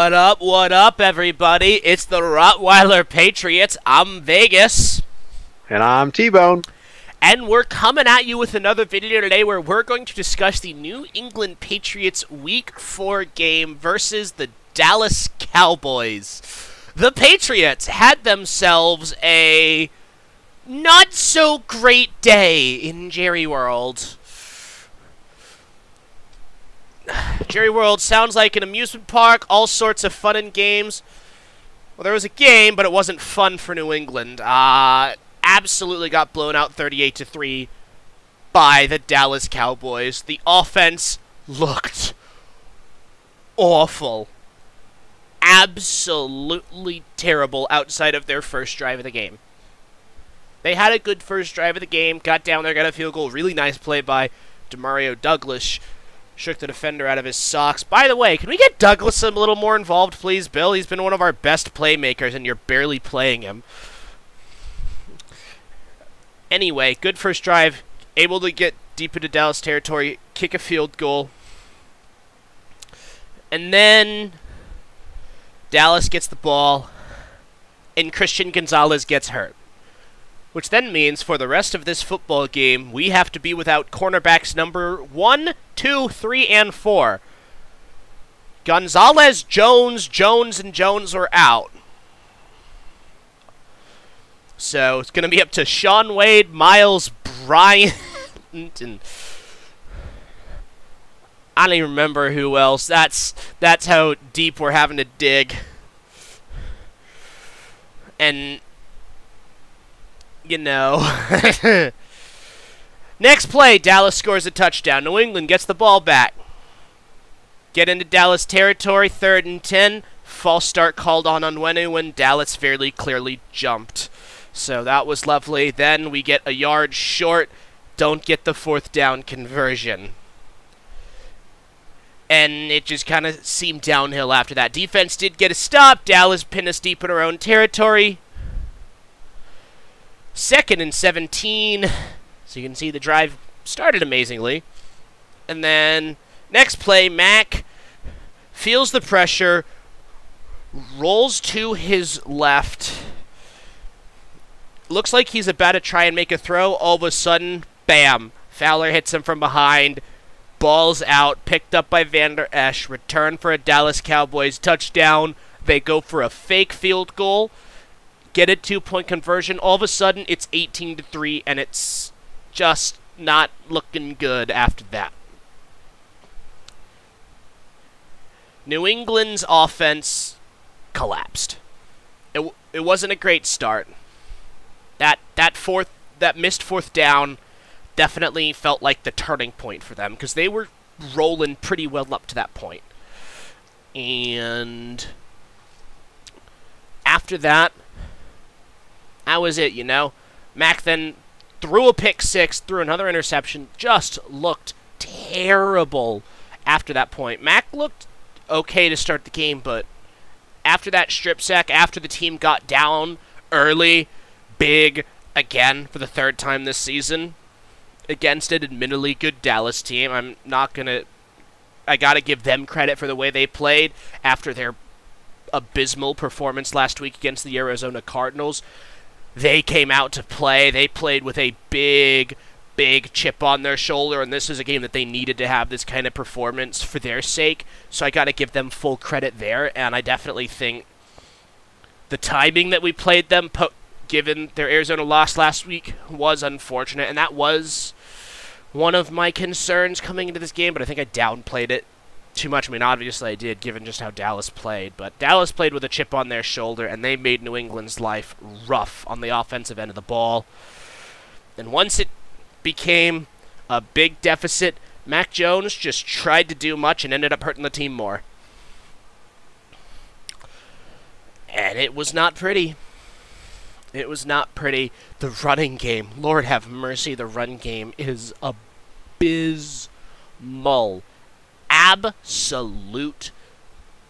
What up, everybody? It's the Rottweiler Patriots. I'm Vegas. And I'm T-Bone. And we're coming at you with another video today where we're going to discuss the New England Patriots Week 4 game versus the Dallas Cowboys. The Patriots had themselves a not-so-great day in Jerry World. Jerry World sounds like an amusement park, all sorts of fun and games. Well, there was a game, but it wasn't fun for New England. Absolutely got blown out 38-3 by the Dallas Cowboys. The offense looked awful. Absolutely terrible outside of their first drive of the game. They had a good first drive of the game, got down there, got a field goal. Really nice play by Demario Douglas. Shook the defender out of his socks. By the way, can we get Douglas a little more involved, please, Bill? He's been one of our best playmakers, and you're barely playing him. Anyway, good first drive. Able to get deep into Dallas territory, kick a field goal. And then Dallas gets the ball, and Christian Gonzalez gets hurt. Which then means for the rest of this football game, we have to be without cornerbacks number 1, 2, 3, and 4. Gonzalez, Jones, and Jones are out. So it's going to be up to Sean Wade, Miles Bryant, and I don't even remember who else. That's how deep we're having to dig. And you know. Next play, Dallas scores a touchdown. New England gets the ball back. Get into Dallas territory, 3rd and 10. False start called on Onwenu when Dallas fairly clearly jumped. So that was lovely. Then we get a yard short. Don't get the 4th down conversion. And it just kind of seemed downhill after that. Defense did get a stop. Dallas pinned us deep in our own territory. 2nd and 17. So you can see the drive started amazingly. And then next play, Mack feels the pressure, rolls to his left. Looks like he's about to try and make a throw. All of a sudden, bam, Fowler hits him from behind. Ball's out, picked up by Vander Esch. Return for a Dallas Cowboys touchdown. They go for a fake field goal. Get a 2-point conversion. All of a sudden, it's 18-3, and it's just not looking good after that. New England's offense collapsed. It wasn't a great start. That missed 4th down definitely felt like the turning point for them, because they were rolling pretty well up to that point. And after that was it, you know. Mack then threw a pick 6, threw another interception, just looked terrible after that point. Mack looked okay to start the game, but after that strip sack, after the team got down early, big, again, for the 3rd time this season, against an admittedly good Dallas team, I gotta give them credit for the way they played after their abysmal performance last week against the Arizona Cardinals. They came out to play. They played with a big chip on their shoulder, and this is a game that they needed to have this kind of performance for their sake, so I got to give them full credit there, and I definitely think the timing that we played them, given their Arizona loss last week, was unfortunate, and that was one of my concerns coming into this game, but I think I downplayed it too much. I mean, obviously I did, given just how Dallas played, but Dallas played with a chip on their shoulder, and they made New England's life rough on the offensive end of the ball. And once it became a big deficit, Mac Jones just tried to do much and ended up hurting the team more. And it was not pretty. It was not pretty. The running game, Lord have mercy, the run game is abysmal. Absolute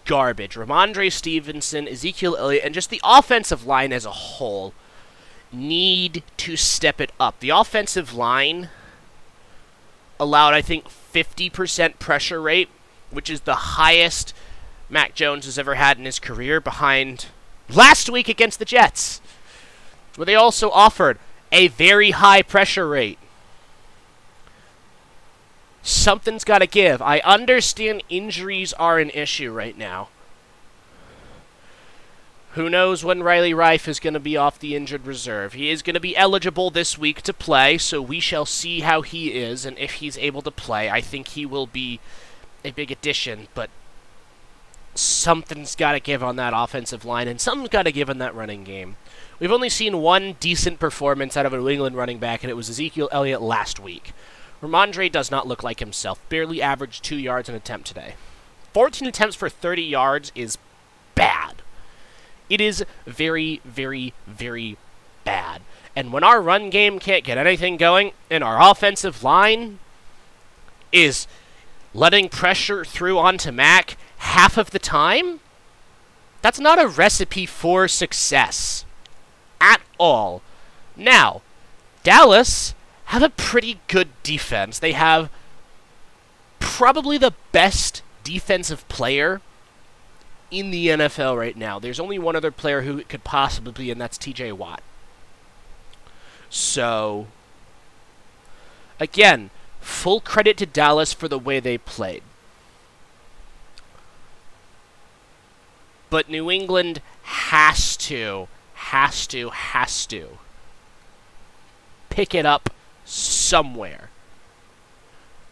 garbage. Ramondre Stevenson, Ezekiel Elliott, and just the offensive line as a whole need to step it up. The offensive line allowed, I think, 50% pressure rate, which is the highest Mac Jones has ever had in his career, behind last week against the Jets, where they also offered a very high pressure rate. Something's got to give. I understand injuries are an issue right now. Who knows when Riley Reiff is going to be off the injured reserve. He is going to be eligible this week to play, so we shall see how he is, and if he's able to play, I think he will be a big addition, but something's got to give on that offensive line, and something's got to give in that running game. We've only seen one decent performance out of a New England running back, and it was Ezekiel Elliott last week. Ramondre does not look like himself. Barely averaged 2 yards an attempt today. 14 attempts for 30 yards is bad. It is very, very, very bad. And when our run game can't get anything going, and our offensive line is letting pressure through onto Mac half of the time, that's not a recipe for success at all. Now, Dallas have a pretty good defense. They have probably the best defensive player in the NFL right now. There's only one other player who it could possibly be, and that's TJ Watt. So, again, full credit to Dallas for the way they played. But New England has to pick it up somewhere.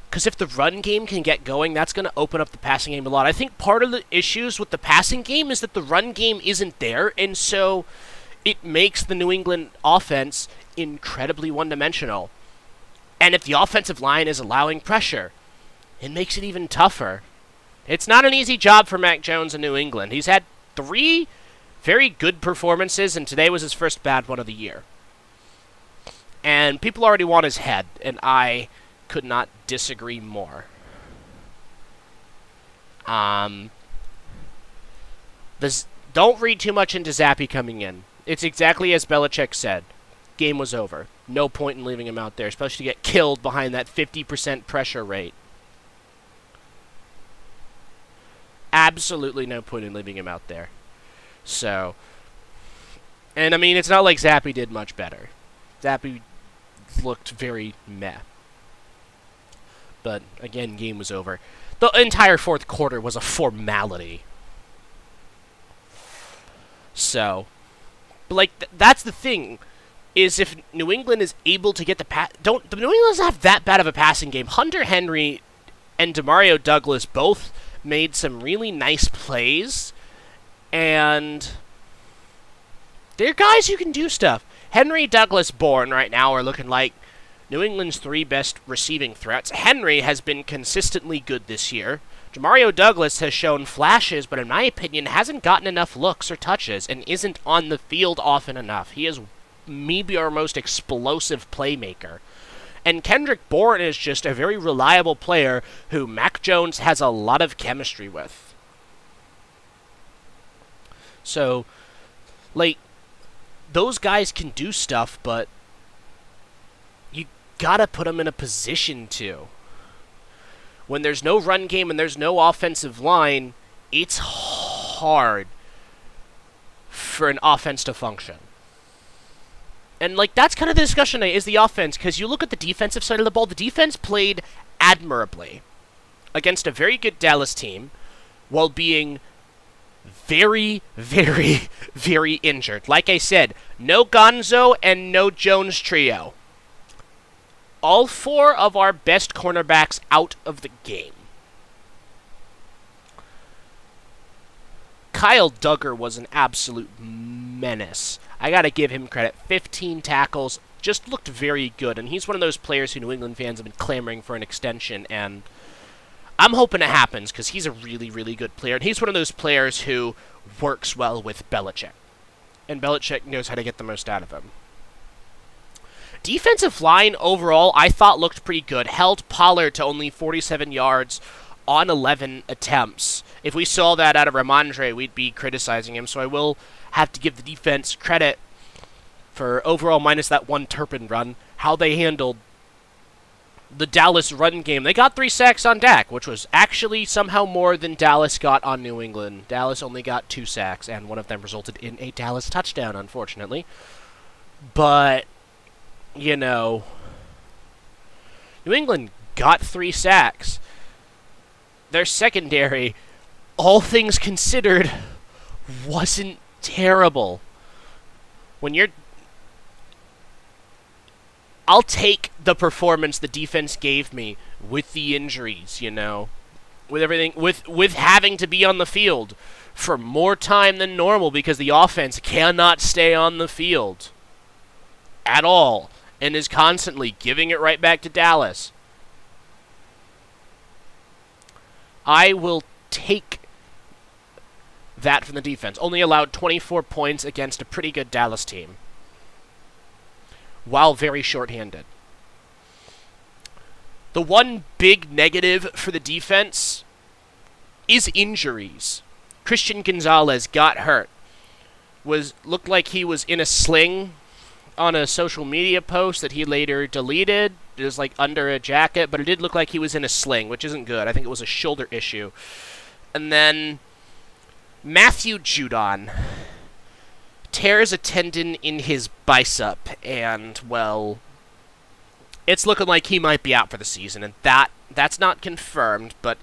Because if the run game can get going, that's going to open up the passing game a lot. I think part of the issues with the passing game is that the run game isn't there, and so it makes the New England offense incredibly one-dimensional. And if the offensive line is allowing pressure, it makes it even tougher. It's not an easy job for Mac Jones in New England. He's had 3 very good performances, and today was his first bad one of the year. And people already want his head, and I could not disagree more. Don't read too much into Zappe coming in. It's exactly as Belichick said. Game was over. No point in leaving him out there, especially to get killed behind that 50% pressure rate. Absolutely no point in leaving him out there. So, and I mean, it's not like Zappe did much better. Zappe looked very meh. But, again, game was over. The entire fourth quarter was a formality. So, but like, that's the thing, is if New England is able to get the New England doesn't have that bad of a passing game. Hunter Henry and Demario Douglas both made some really nice plays, and they're guys who can do stuff. Henry, Douglas, Bourne right now are looking like New England's 3 best receiving threats. Henry has been consistently good this year. Demario Douglas has shown flashes, but in my opinion hasn't gotten enough looks or touches and isn't on the field often enough. He is maybe our most explosive playmaker. And Kendrick Bourne is just a very reliable player who Mac Jones has a lot of chemistry with. So, like, those guys can do stuff, but you gotta put them in a position to. When there's no run game and there's no offensive line, it's hard for an offense to function. And, like, that's kind of the discussion is the offense, because you look at the defensive side of the ball, the defense played admirably against a very good Dallas team while being very, very, very injured. Like I said, no Gonzo and no Jones trio. All 4 of our best cornerbacks out of the game. Kyle Duggar was an absolute menace. I gotta give him credit. 15 tackles, just looked very good, and he's one of those players who New England fans have been clamoring for an extension, and I'm hoping it happens, because he's a really, really good player, and he's one of those players who works well with Belichick, and Belichick knows how to get the most out of him. Defensive line overall, I thought looked pretty good. Held Pollard to only 47 yards on 11 attempts. If we saw that out of Ramondre, we'd be criticizing him, so I will have to give the defense credit for overall, minus that one Turpin run, how they handled the Dallas run game. They got 3 sacks on Dak, which was actually somehow more than Dallas got on New England. Dallas only got 2 sacks, and one of them resulted in a Dallas touchdown, unfortunately. But, you know, New England got 3 sacks. Their secondary, all things considered, wasn't terrible. I'll take the performance the defense gave me with the injuries, you know. With everything, with having to be on the field for more time than normal because the offense cannot stay on the field at all and is constantly giving it right back to Dallas. I will take that from the defense. Only allowed 24 points against a pretty good Dallas team, while very shorthanded. The one big negative for the defense is injuries. Christian Gonzalez got hurt. Looked like he was in a sling on a social media post that he later deleted. It was like under a jacket, but it did look like he was in a sling, which isn't good. I think it was a shoulder issue. And then Matthew Judon tears a tendon in his bicep, and, well, it's looking like he might be out for the season, and that's not confirmed, but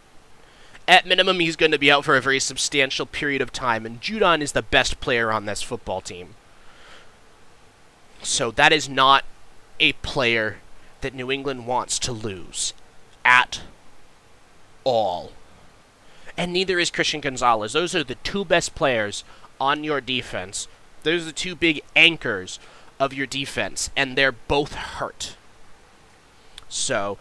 at minimum he's going to be out for a very substantial period of time, and Judon is the best player on this football team. So that is not a player that New England wants to lose at all. And neither is Christian Gonzalez. Those are the 2 best players on your defense. Those are the 2 big anchors of your defense, and they're both hurt. So,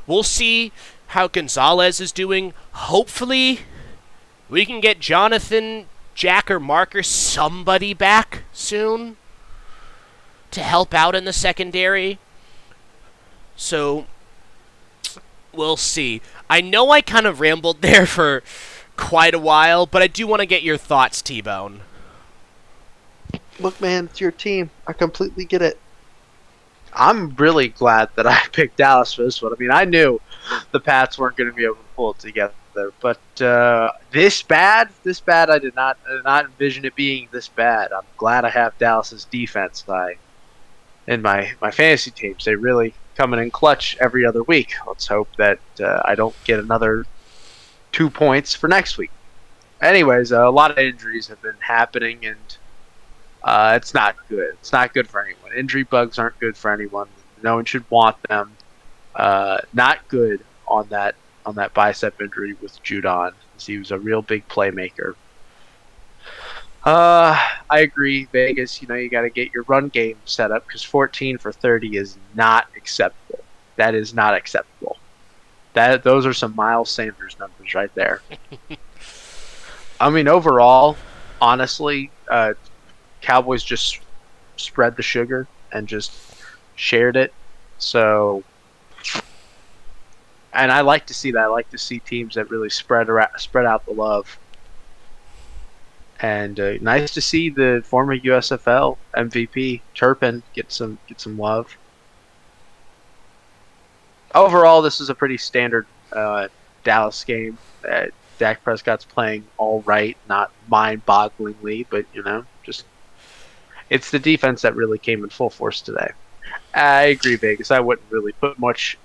we'll see how Gonzalez is doing. Hopefully, we can get Jonathan, Jack, or Mark or somebody back soon to help out in the secondary. So, we'll see. I know I kind of rambled there for quite a while, but I do want to get your thoughts, T-Bone. Look, man, it's your team. I completely get it. I'm really glad that I picked Dallas for this one. I mean, I knew the Pats weren't going to be able to pull it together, but this bad, I did not envision it being this bad. I'm glad I have Dallas's defense in my fantasy teams. They really coming in clutch every other week. Let's hope that I don't get another 2 points for next week. Anyways, a lot of injuries have been happening, and it's not good. It's not good for anyone. Injury bugs aren't good for anyone. No one should want them. Not good on that bicep injury with Judon. He was a real big playmaker. I agree, Vegas. You got to get your run game set up because 14 for 30 is not acceptable. That is not acceptable. Those are some Miles Sanders numbers right there. I mean, overall, honestly, Cowboys just spread the sugar and just shared it. So, and I like to see that. I like to see teams that really spread out the love. And nice to see the former USFL MVP Turpin get some love. Overall, this is a pretty standard Dallas game. Dak Prescott's playing all right, not mind-bogglingly, but just it's the defense that really came in full force today. I agree, Vegas. I wouldn't really put much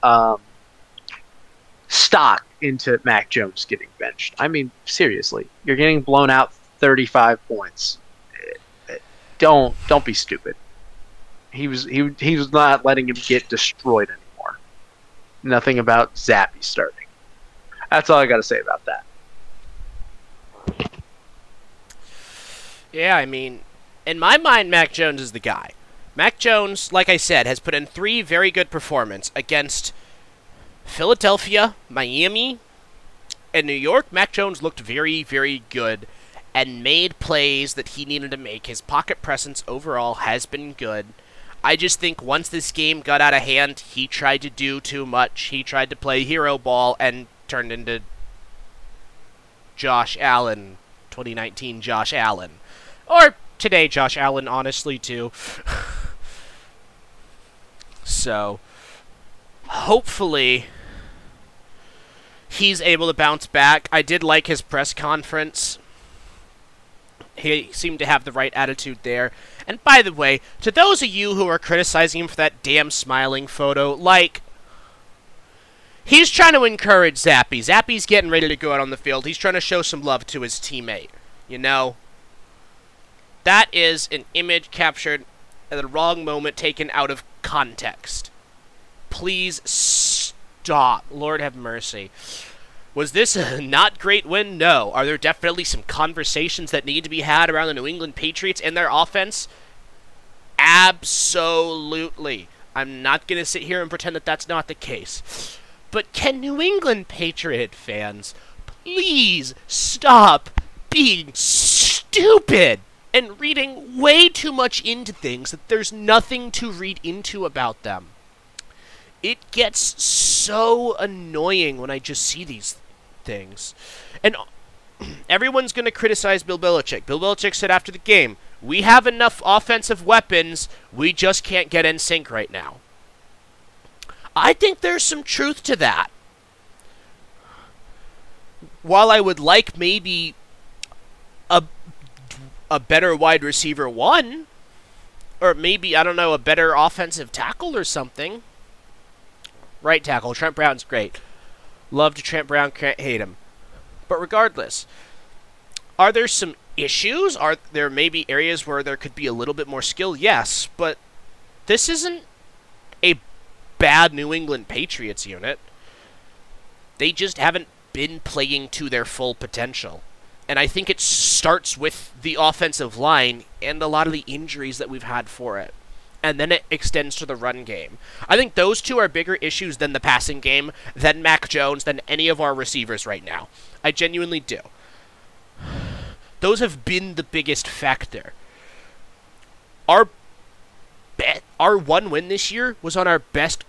stock into Mac Jones getting benched. I mean, seriously, you're getting blown out 35 points. Don't be stupid. He was not letting him get destroyed anymore. Nothing about Zappy starting. That's all I got to say about that. Yeah, I mean, in my mind, Mac Jones is the guy. Mac Jones, like I said, has put in 3 very good performances against Philadelphia, Miami, and New York. Mac Jones looked very, very good and made plays that he needed to make. His pocket presence overall has been good. I just think once this game got out of hand, he tried to do too much. He tried to play hero ball and turned into Josh Allen, 2019 Josh Allen. Or today Josh Allen, honestly, too. So, hopefully he's able to bounce back. I did like his press conference. He seemed to have the right attitude there. And by the way, to those of you who are criticizing him for that damn smiling photo, like, he's trying to encourage Zappy. Zappy's getting ready to go out on the field. He's trying to show some love to his teammate. You know? That is an image captured at the wrong moment, taken out of context. Please stop. Lord have mercy. Was this a not great win? No. Are there definitely some conversations that need to be had around the New England Patriots and their offense? Absolutely. I'm not going to sit here and pretend that that's not the case. But can New England Patriot fans please stop being stupid and reading way too much into things that there's nothing to read into about them? It gets so annoying when I just see these things. And everyone's going to criticize Bill Belichick. Bill Belichick said after the game, we have enough offensive weapons, we just can't get in sync right now. I think there's some truth to that. While I would like maybe a better wide receiver one, or maybe, I don't know, a better offensive tackle or something. Right tackle, Trent Brown's great. Love to Trent Brown, can't hate him. But regardless, are there some issues? Are there maybe areas where there could be a little bit more skill? Yes, but this isn't a bad New England Patriots unit. They just haven't been playing to their full potential. And I think it starts with the offensive line and a lot of the injuries that we've had for it. And then it extends to the run game. I think those two are bigger issues than the passing game, than Mac Jones, than any of our receivers right now. I genuinely do. Those have been the biggest factor. Our one win this year was on our best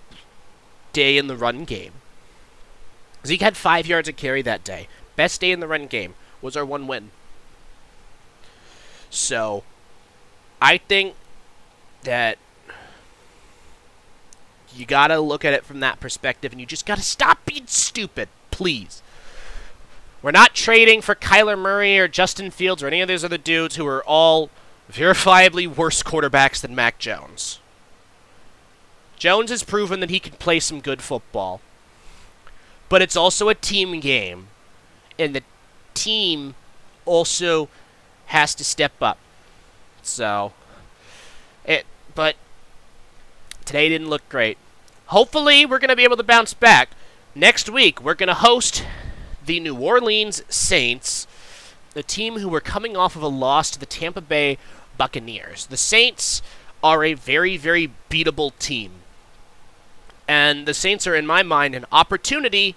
day in the run game. Zeke had 5 yards of carry that day. Best day in the run game was our one win. So, I think that you gotta look at it from that perspective, and you just gotta stop being stupid, please. We're not trading for Kyler Murray or Justin Fields or any of those other dudes who are all verifiably worse quarterbacks than Mac Jones. Jones has proven that he can play some good football. But it's also a team game. And the team also has to step up. So, but today didn't look great. Hopefully, we're going to be able to bounce back. Next week, we're going to host the New Orleans Saints, the team who were coming off of a loss to the Tampa Bay Buccaneers. The Saints are a very, very beatable team. And the Saints are, in my mind, an opportunity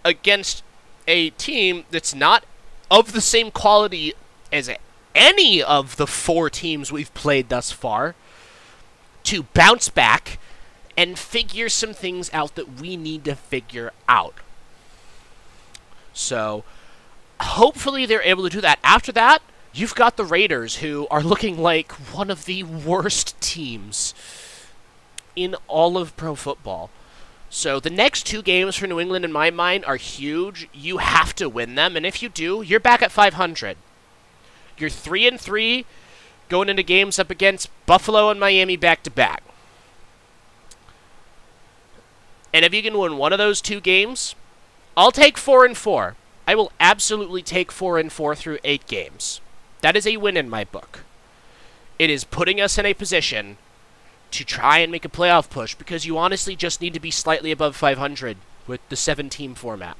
against a team that's not of the same quality as any of the 4 teams we've played thus far, to bounce back and figure some things out that we need to figure out. So, hopefully they're able to do that. After that, you've got the Raiders, who are looking like one of the worst teams in all of pro football. So the next 2 games for New England, in my mind, are huge. You have to win them, and if you do, you're back at 500. You're 3-3 going into games up against Buffalo and Miami back-to-back. And if you can win one of those 2 games, I'll take 4-4. I will absolutely take 4-4 through 8 games. That is a win in my book. It is putting us in a position to try and make a playoff push, because you honestly just need to be slightly above 500 with the 7-team format.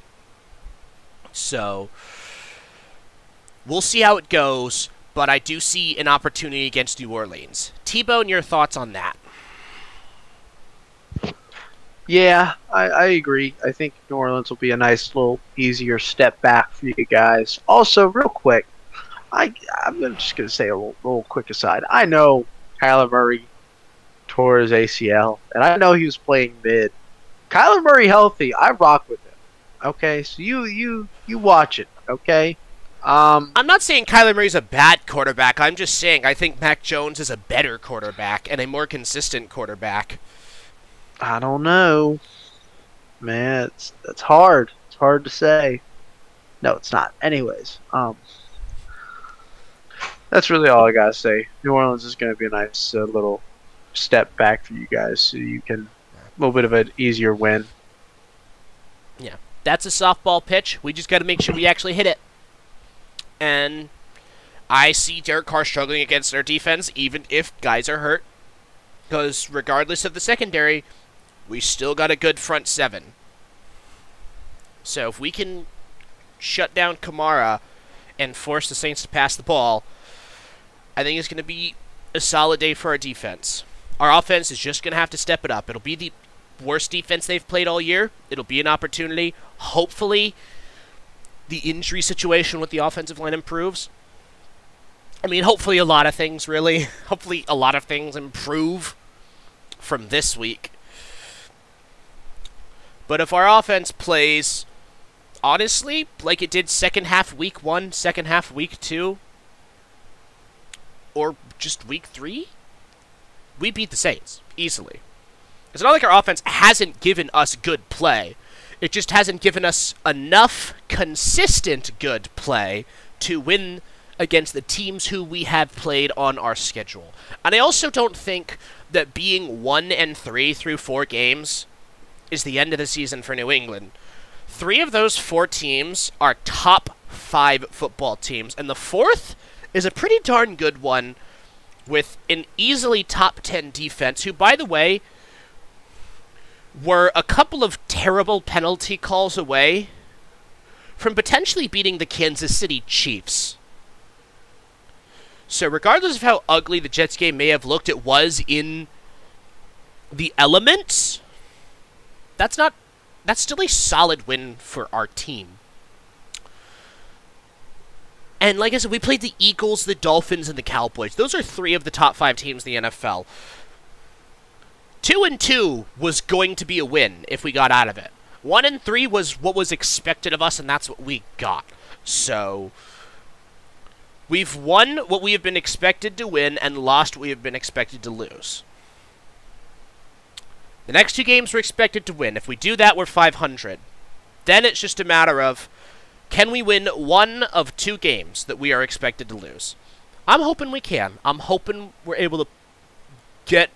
So, we'll see how it goes, but I do see an opportunity against New Orleans. T-Bone, your thoughts on that? Yeah, I agree. I think New Orleans will be a nice little easier step back for you guys. Also, real quick, I'm just going to say a little quick aside. I know Kyler Murray tore his ACL, and I know he was playing mid. Kyler Murray healthy, I rock with him. Okay, so you watch it. Okay. I'm not saying Kyler Murray's a bad quarterback. I'm just saying I think Mac Jones is a better quarterback and a more consistent quarterback. I don't know, man. It's hard. It's hard to say. No, it's not. Anyways, that's really all I gotta say. New Orleans is going to be a nice little step back for you guys, so you can a little bit of an easier win. Yeah, that's a softball pitch. We just got to make sure we actually hit it. And I see Derek Carr struggling against our defense, even if guys are hurt. Because regardless of the secondary, we still got a good front seven. So if we can shut down Kamara and force the Saints to pass the ball, I think it's going to be a solid day for our defense. Our offense is just going to have to step it up. It'll be the worst defense they've played all year. It'll be an opportunity. Hopefully, the injury situation with the offensive line improves. I mean, hopefully a lot of things, really. Hopefully a lot of things improve from this week. But if our offense plays, honestly, like it did second half week 1, second half week 2, or just week 3, we beat the Saints easily. It's not like our offense hasn't given us good play. It just hasn't given us enough consistent good play to win against the teams who we have played on our schedule. And I also don't think that being 1-3 through 4 games is the end of the season for New England. 3 of those 4 teams are top 5 football teams, and the 4th is a pretty darn good one with an easily top 10 defense, who, by the way, were a couple of terrible penalty calls away from potentially beating the Kansas City Chiefs. So regardless of how ugly the Jets game may have looked, it was in the elements. That's still a solid win for our team. And like I said, we played the Eagles, the Dolphins, and the Cowboys. Those are 3 of the top 5 teams in the NFL. 2-2 was going to be a win if we got out of it. 1-3 was what was expected of us, and that's what we got. So we've won what we have been expected to win and lost what we have been expected to lose. The next 2 games we're expected to win. If we do that, we're 500. Then it's just a matter of, can we win 1 of 2 games that we are expected to lose? I'm hoping we can. I'm hoping we're able to get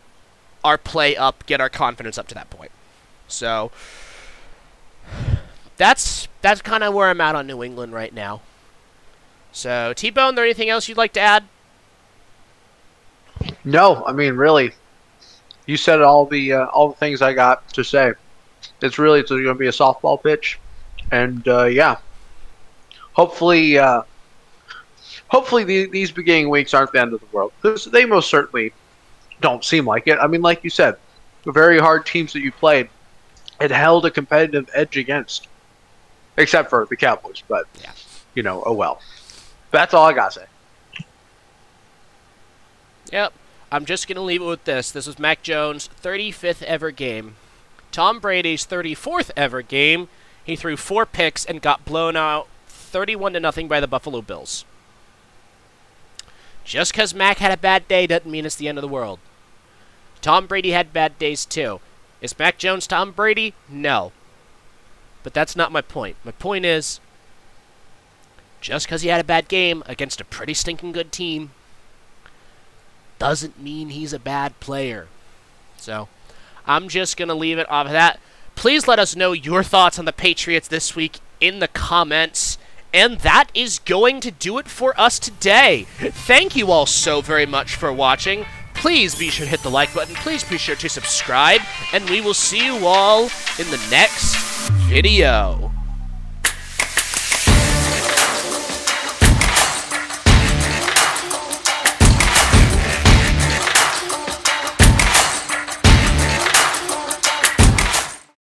our play up, get our confidence up to that point. So that's kind of where I'm at on New England right now. So, T-Bone, there anything else you'd like to add? No, I mean, really, you said all the things I got to say. It's going to be a softball pitch, and yeah, hopefully these beginning weeks aren't the end of the world, because they most certainly don't seem like it. I mean, like you said, the very hard teams that you played, it held a competitive edge against, except for the Cowboys. But yeah, you know, oh well. That's all I gotta say. Yep. I'm just going to leave it with this. This was Mac Jones' 35th ever game. Tom Brady's 34th ever game. He threw 4 picks and got blown out 31-0 by the Buffalo Bills. Just because Mac had a bad day doesn't mean it's the end of the world. Tom Brady had bad days too. Is Mac Jones Tom Brady? No. But that's not my point. My point is, just because he had a bad game against a pretty stinking good team doesn't mean he's a bad player. So, I'm just going to leave it off of that. Please let us know your thoughts on the Patriots this week in the comments. And that is going to do it for us today. Thank you all so very much for watching. Please be sure to hit the like button. Please be sure to subscribe. And we will see you all in the next video.